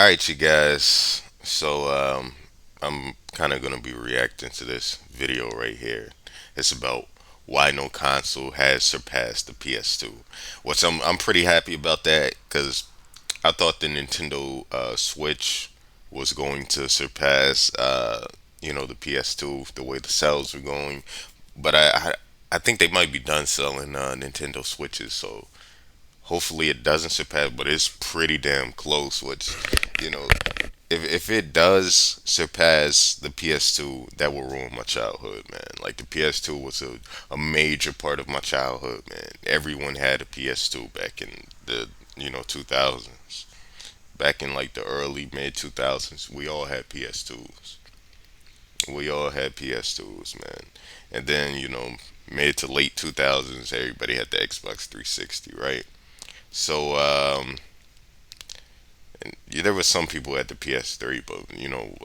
right, you guys. I'm kind of gonna be reacting to this video right here. It's about why no console has surpassed the PS2. Which I'm pretty happy about that because I thought the Nintendo Switch was going to surpass the PS2 the way the sales were going. But I think they might be done selling Nintendo Switches, so hopefully it doesn't surpass, but it's pretty damn close. Which, you know, if it does surpass the PS2, that will ruin my childhood, man. Like the PS2 was a major part of my childhood, man. Everyone had a PS2 back in the 2000s. Back in like the early mid 2000s, we all had PS2s. We all had PS2s, man. And then mid to late 2000s, everybody had the Xbox 360, right? So yeah, there was some people at the PS3, but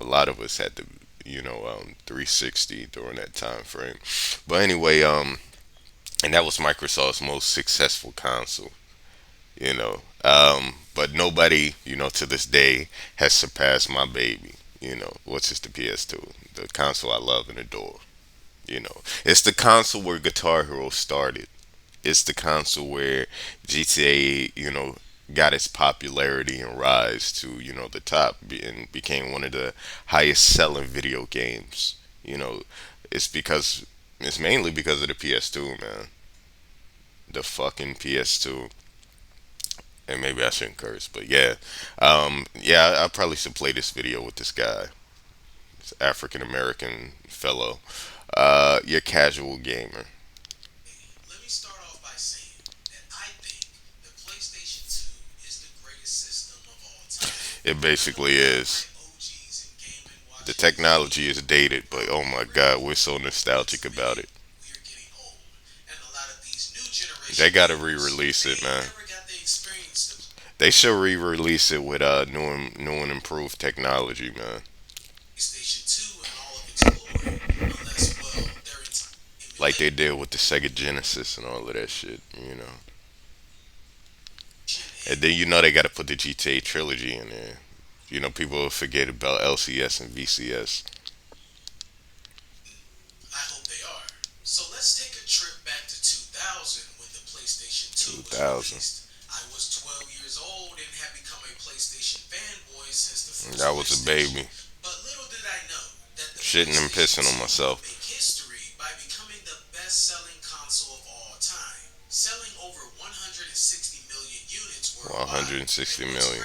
a lot of us had the 360 during that time frame. But anyway, and that was Microsoft's most successful console. But nobody, to this day, has surpassed my baby. Which is the PS2, the console I love and adore. It's the console where Guitar Hero started. It's the console where GTA, got its popularity and rise to, the top and became one of the highest selling video games. You know, it's because it's mainly because of the PS2, man. The fucking PS2. And maybe I shouldn't curse, but yeah, yeah, I probably should play this video with this guy, this African American fellow, your casual gamer. Let me start off by saying that I think the PlayStation 2 is the greatest system of all time. It basically is. The technology is dated, but oh my god, we're so nostalgic about it. They gotta re-release it, man. They should re-release it with new and improved technology, man. Like they did with the Sega Genesis and all of that shit. And then they got to put the GTA trilogy in there. People forget about LCS and VCS. 2000. That was a baby. Shitting and pissing on myself. 160 million.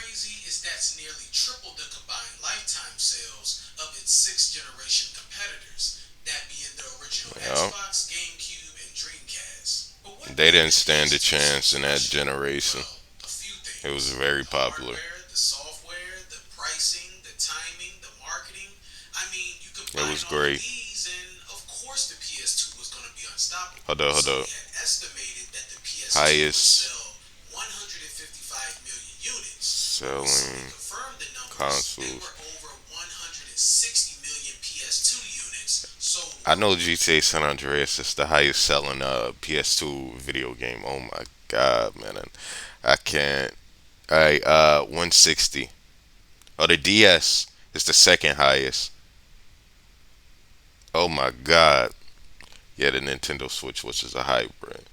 Yeah. They didn't stand a chance in that generation. It was very popular. It was great. Hold up, hold up. Highest selling consoles. I know GTA San Andreas is the highest selling PS2 video game. Oh my god, man. I can't. Alright, 160. Oh, the DS is the second highest. Oh my god. Yeah, the Nintendo Switch, which is a hybrid.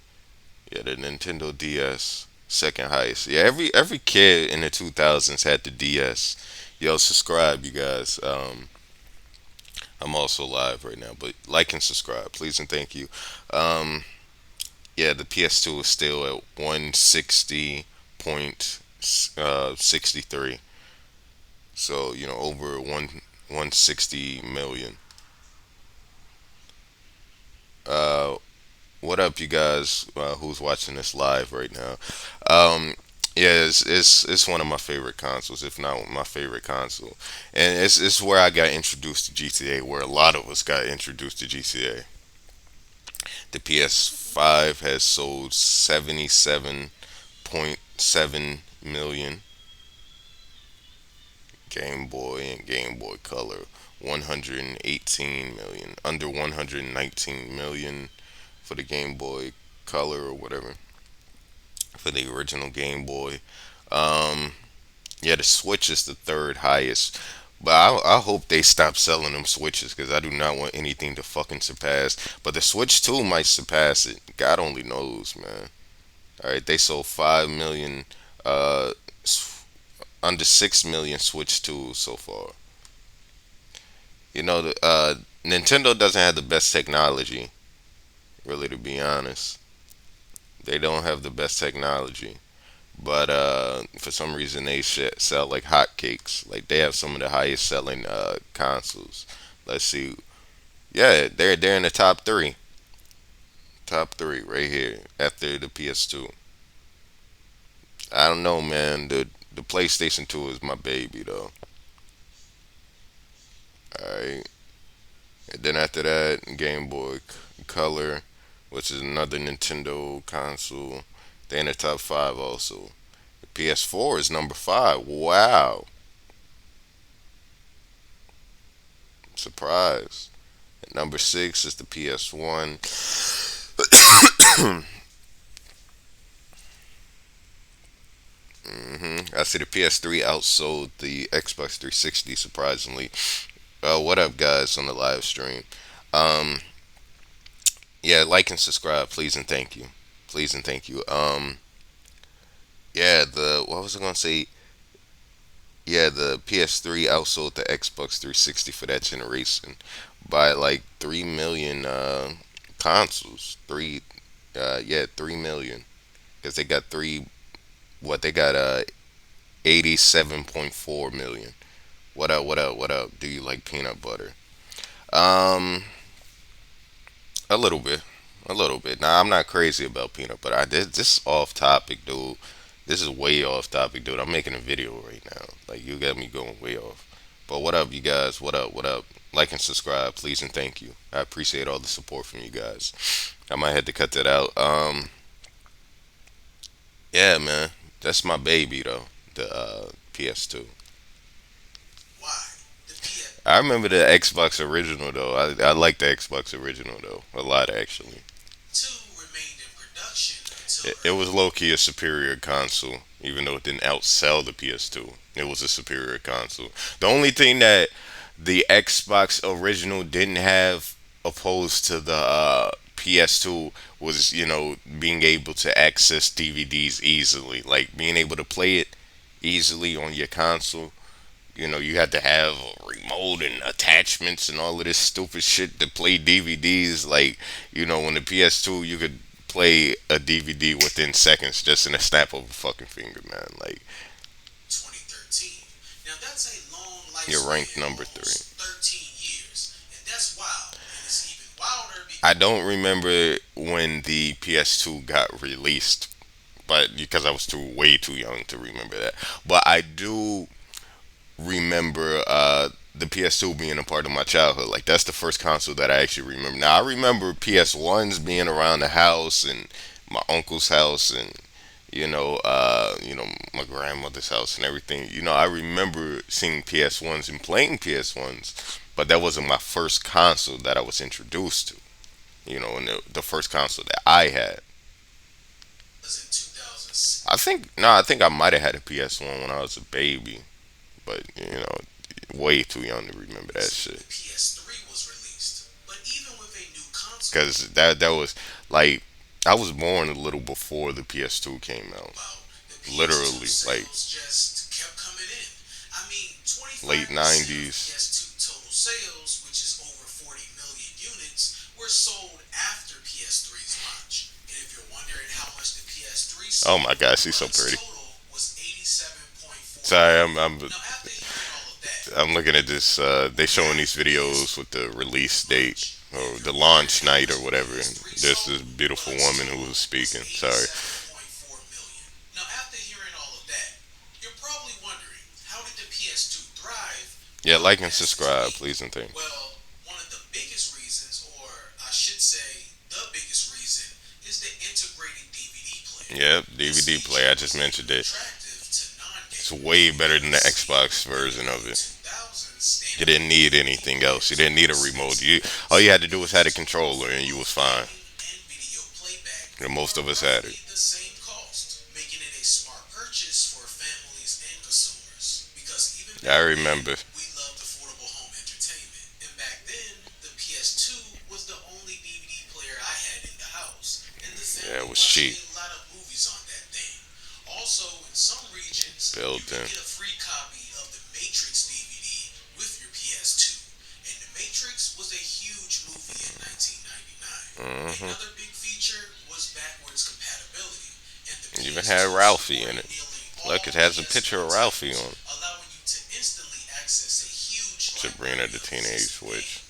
Yeah, the Nintendo DS, second highest. Yeah, every kid in the 2000s had the DS. Yo, subscribe, you guys. I'm also live right now, but like and subscribe, please and thank you. Um, yeah, the PS2 is still at 160.63. So over 160 million. Uh, what up, you guys? Who's watching this live right now? Um, yeah, it's one of my favorite consoles, if not my favorite console, and it's where I got introduced to GTA, where a lot of us got introduced to GTA. The PS5 has sold 77.7 million. Game Boy and Game Boy Color 118 million, under 119 million for the Game Boy Color or whatever for the original Game Boy. Um, Yeah, the Switch is the third highest. But I hope they stop selling them Switches because I do not want anything to fucking surpass. But the Switch 2 might surpass it. God only knows, man. All right, they sold 5 million, uh, under 6 million Switch 2s so far. Nintendo doesn't have the best technology, really, to be honest. They don't have the best technology. But for some reason, they sell like hotcakes. Like they have some of the highest selling consoles. Let's see. Yeah, they're in the top three. Top three right here after the PS2. I don't know, man. The PlayStation 2 is my baby though. Alright. And then after that, Game Boy Color, which is another Nintendo console. They're in the top five also. The PS4 is number five. Wow. Surprise. At number six is the PS1. I see the PS3 outsold the Xbox 360 surprisingly. What up, guys, on the live stream? Um, yeah, like and subscribe, please and thank you, please and thank you. Yeah, the what was I gonna say? Yeah, the PS3 outsold the Xbox 360 for that generation by like 3 million consoles. Yeah, 3 million because they got three. What they got? 87.4 million. What up? What up? What up? Do you like peanut butter? Um, a little bit, a little bit. Now I'm not crazy about peanut butter. This is off topic, dude. This is way off topic, dude. I'm making a video right now. Like you got me going way off. But what up, you guys? What up? What up? Like and subscribe, please and thank you. I appreciate all the support from you guys. I might have to cut that out. Yeah, man. That's my baby though. The PS2. I remember the Xbox original though. I like the Xbox original though a lot actually. It was low key a superior console, even though it didn't outsell the PS2. It was a superior console. The only thing that the Xbox original didn't have, opposed to the PS2, was being able to access DVDs easily, like being able to play it easily on your console. You had to have a remote and attachments and all of this stupid shit to play DVDs. Like, when the PS2, you could play a DVD within seconds, just in a snap of a fucking finger, man. Like, you're ranked number three. I don't remember when the PS2 got released, but because I was way too young to remember that. But I do remember the PS2 being a part of my childhood. Like that's the first console that I actually remember. Now I remember PS1s being around the house and my uncle's house and my grandmother's house and everything. I remember seeing PS1s and playing PS1s, but that wasn't my first console that I was introduced to. And the first console that I had. I think no, I think I might have had a PS1 when I was a baby, but way too young to remember that shit. Because that was like I was born a little before the PS2 came out. Literally, like late '90s. Oh my gosh, she's so pretty. Sorry, I'm looking at this. They showing these videos with the release date or the launch night or whatever. There's this beautiful woman who was speaking. Sorry. Yeah, like and subscribe, please and thank. Yep, DVD player. I just mentioned it. It's way better than the Xbox version of it. You didn't need anything else. You didn't need a remote. All you had to do was had a controller, and you was fine. And most of us had it. I remember. Yeah, it was cheap. Building. Hmm. Even had Ralphie in it. Look, it has a picture of Ralphie on it. Sabrina the Teenage Witch.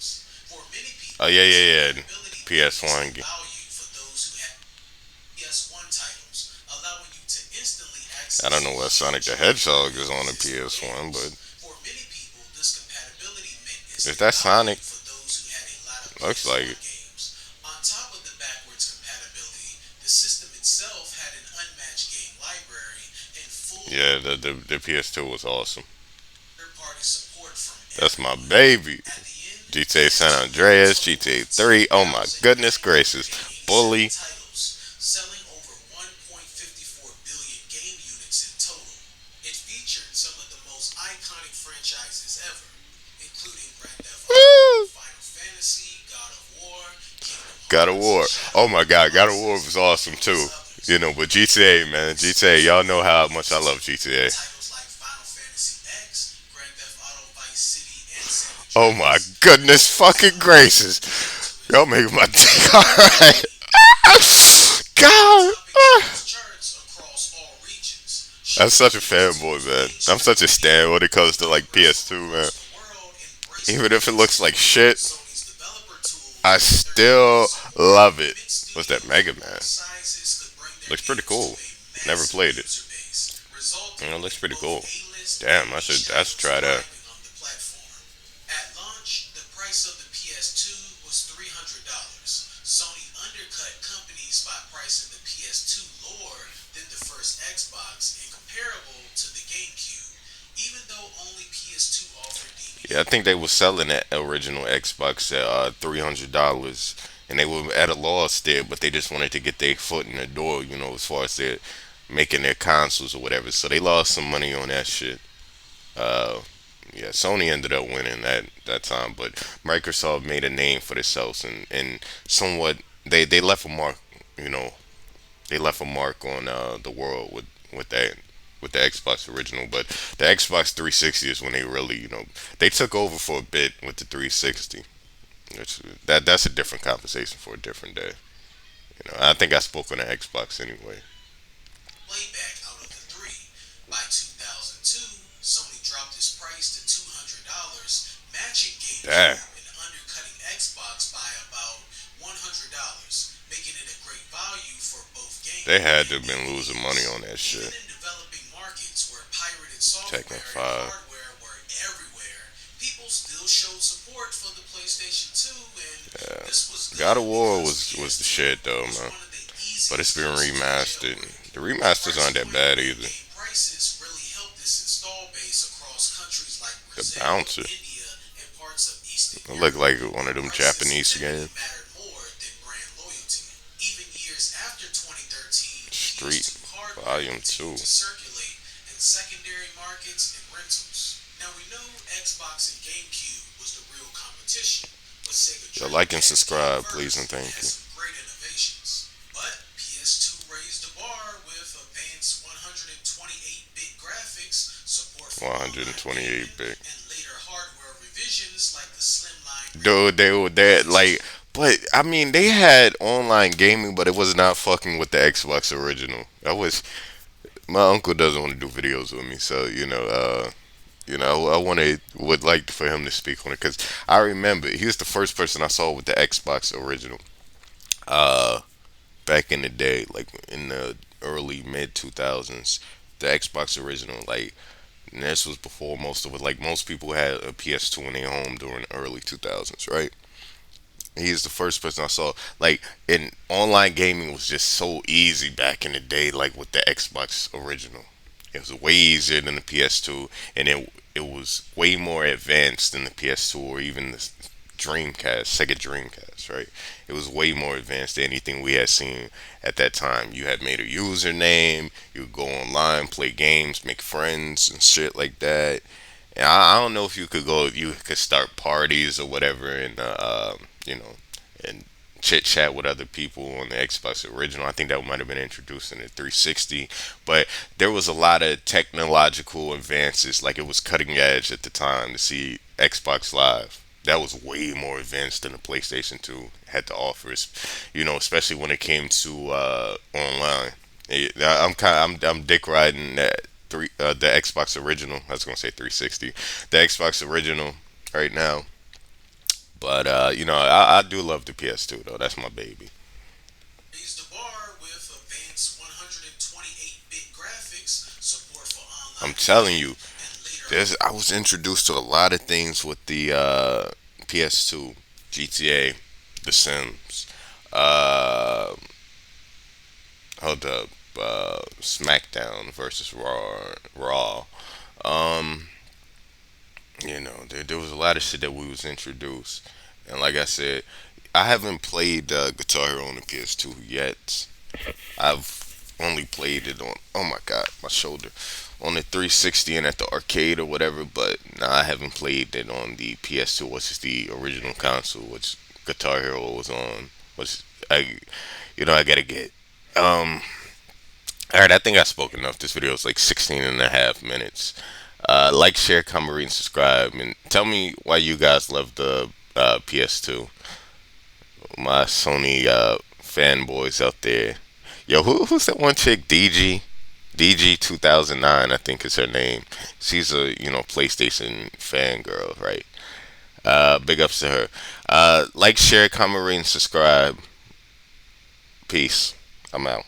Oh yeah, yeah, yeah. PS1. I don't know what Sonic the Hedgehog is on the PS1, but if that's Sonic, looks like it. Yeah, the PS2 was awesome. That's my baby. GTA San Andreas, GTA 3. Oh my goodness gracious. Bully. Woo! God of War. Oh my God, God of War was awesome too. You know, but GTA, man, GTA. Y'all know how much I love GTA. Oh my goodness fucking gracious. Y'all make my dick alright. God. I'm such a fanboy, man. I'm such a stan when it comes to like PS2, man. Even if it looks like shit, I still love it. What's that, Mega Man? Looks pretty cool. Never played it. You know, it looks pretty cool. Damn, I should try that. Yeah, I think they were selling that original Xbox at $300, and they were at a loss there, but they just wanted to get their foot in the door, you know, as far as their making their consoles or whatever. So they lost some money on that shit. Uh, yeah, Sony ended up winning that time, but Microsoft made a name for themselves and somewhat they left a mark, you know, they left a mark on the world with that with the Xbox original. But the Xbox 360 is when they really, you know, they took over for a bit with the 360. Which that's a different conversation for a different day. You know, I think I spoke on the Xbox anyway. Damn, they had to have been losing money on that shit. Tekken 5. Yeah. God of War was the shit though, man. But it's been remastered. The remasters aren't that bad either. The bouncer. It looked like one of them Japanese games. Street Volume 2. Yo, like and subscribe, please and thank you. 128 bit. Dude, they were that like, but I mean, they had online gaming, but it was not fucking with the Xbox original. That was my uncle doesn't want to do videos with me, so you know, I wanted would like for him to speak on it because I remember he was the first person I saw with the Xbox original. Uh, Back in the day, like in the early mid 2000s, the Xbox original, like, and this was before most of it. Like most people had a PS2 in their home during the early 2000s, right? He's the first person I saw. Like, in online gaming was just so easy back in the day. Like with the Xbox original, it was way easier than the PS2, and it was way more advanced than the PS2 or even the Dreamcast, Sega Dreamcast, right? It was way more advanced than anything we had seen at that time. You had made a username, you would go online, play games, make friends and shit like that. And I don't know if you could go, you could start parties or whatever, and you know, and chit chat with other people on the Xbox original. I think that might have been introduced in the 360, but there was a lot of technological advances. Like it was cutting edge at the time to see Xbox Live. That was way more advanced than the PlayStation 2 had to offer. Especially when it came to online. I'm dick riding that the Xbox original. I was gonna say 360, the Xbox original right now. But I do love the PS2 though. That's my baby. I'm telling you, I was introduced to a lot of things with the PS2, GTA, The Sims, uh, hold up, SmackDown versus Raw. Um, there was a lot of shit that we was introduced, and like I said, I haven't played Guitar Hero on the PS2 yet. I've only played it on, oh my god, my shoulder, on the 360 and at the arcade or whatever. But nah, I haven't played it on the PS2, which is the original console, which Guitar Hero was on. Which I gotta get. Um, all right, I think I spoke enough. This video is like 16 and a half minutes. Like, share, comment, read, and subscribe, and tell me why you guys love the PS2. My Sony fanboys out there. Yo, who's that one chick? DG 2009, I think is her name. She's a PlayStation fangirl, right? Big ups to her. Like, share, comment, rate, and subscribe. Peace. I'm out.